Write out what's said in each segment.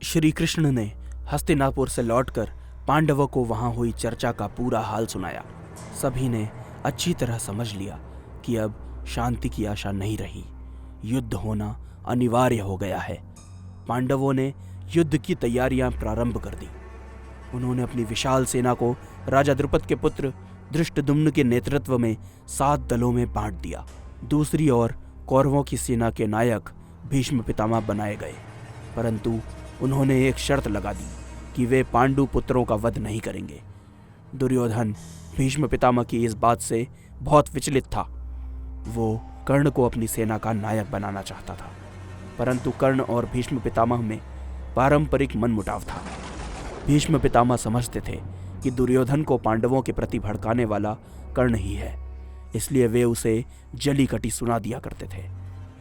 श्री कृष्ण ने हस्तिनापुर से लौटकर पांडवों को वहां हुई चर्चा का पूरा हाल सुनाया। सभी ने अच्छी तरह समझ लिया कि अब शांति की आशा नहीं रही, युद्ध होना अनिवार्य हो गया है। पांडवों ने युद्ध की तैयारियां प्रारंभ कर दी। उन्होंने अपनी विशाल सेना को राजा द्रुपद के पुत्र धृष्टद्युम्न के नेतृत्व में 7 दलों में बांट दिया। दूसरी ओर कौरवों की सेना के नायक भीष्म पितामह बनाए गए, परंतु उन्होंने एक शर्त लगा दी कि वे पांडु पुत्रों का वध नहीं करेंगे। दुर्योधन भीष्म पितामह की इस बात से बहुत विचलित था। वो कर्ण को अपनी सेना का नायक बनाना चाहता था, परंतु कर्ण और भीष्म पितामह में पारंपरिक मनमुटाव था। भीष्म पितामह समझते थे कि दुर्योधन को पांडवों के प्रति भड़काने वाला कर्ण ही है, इसलिए वे उसे जली कटी सुना दिया करते थे।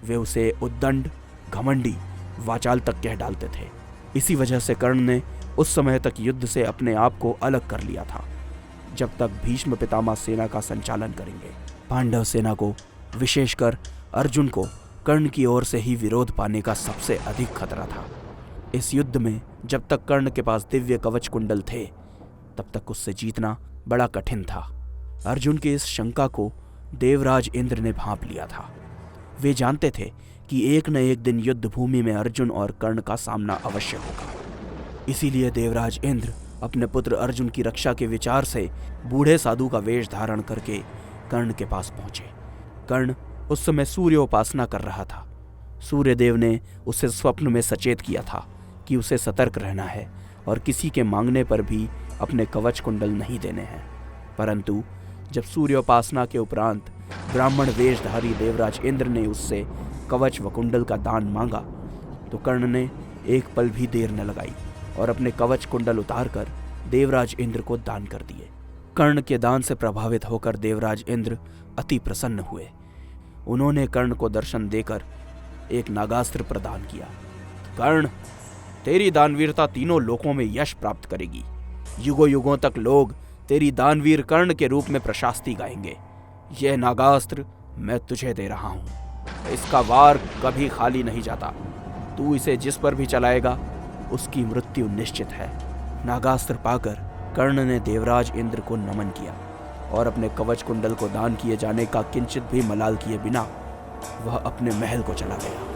वे उसे उद्दंड, घमंडी, वाचाल तक कह डालते थे। इसी वजह से कर्ण ने उस समय तक युद्ध से अपने आप को अलग कर लिया था, जब तक भीष्म पितामह सेना का संचालन करेंगे। पांडव सेना को, विशेषकर अर्जुन को, कर्ण की ओर से ही विरोध पाने का सबसे अधिक खतरा था। इस युद्ध में जब तक कर्ण के पास दिव्य कवच कुंडल थे, तब तक उससे जीतना बड़ा कठिन था। अर्जुन की इस शंका को देवराज इंद्र ने भांप लिया था। वे जानते थे कि एक न एक दिन युद्ध भूमि में अर्जुन और कर्ण का सामना अवश्य होगा। इसीलिए देवराज इंद्र अपने पुत्र अर्जुन की रक्षा के विचार से बूढ़े साधु का वेश धारण करके कर्ण के पास पहुंचे। कर्ण उस समय सूर्योपासना कर रहा था। सूर्यदेव ने उसे स्वप्न में सचेत किया था कि उसे सतर्क रहना है और किसी के मांगने पर भी अपने कवच कुंडल नहीं देने हैं। परंतु जब सूर्योपासना के उपरांत ब्राह्मण वेशधारी देवराज इंद्र ने उससे कवच व कुंडल का दान मांगा, तो कर्ण ने एक पल भी देर न लगाई और अपने कवच कुंडल उतारकर देवराज इंद्र को दान कर दिए। कर्ण के दान से प्रभावित होकर देवराज इंद्र अति प्रसन्न हुए। उन्होंने कर्ण को दर्शन देकर एक नागास्त्र प्रदान किया। कर्ण, तेरी दानवीरता तीनों लोकों में यश प्राप्त करेगी। युगों युगों तक लोग तेरी दानवीर कर्ण के रूप में प्रशास्ति गाएंगे। यह नागास्त्र मैं तुझे दे रहा हूं। इसका वार कभी खाली नहीं जाता। तू इसे जिस पर भी चलाएगा, उसकी मृत्यु निश्चित है। नागास्त्र पाकर कर्ण ने देवराज इंद्र को नमन किया और अपने कवच कुंडल को दान किए जाने का किंचित भी मलाल किए बिना वह अपने महल को चला गया।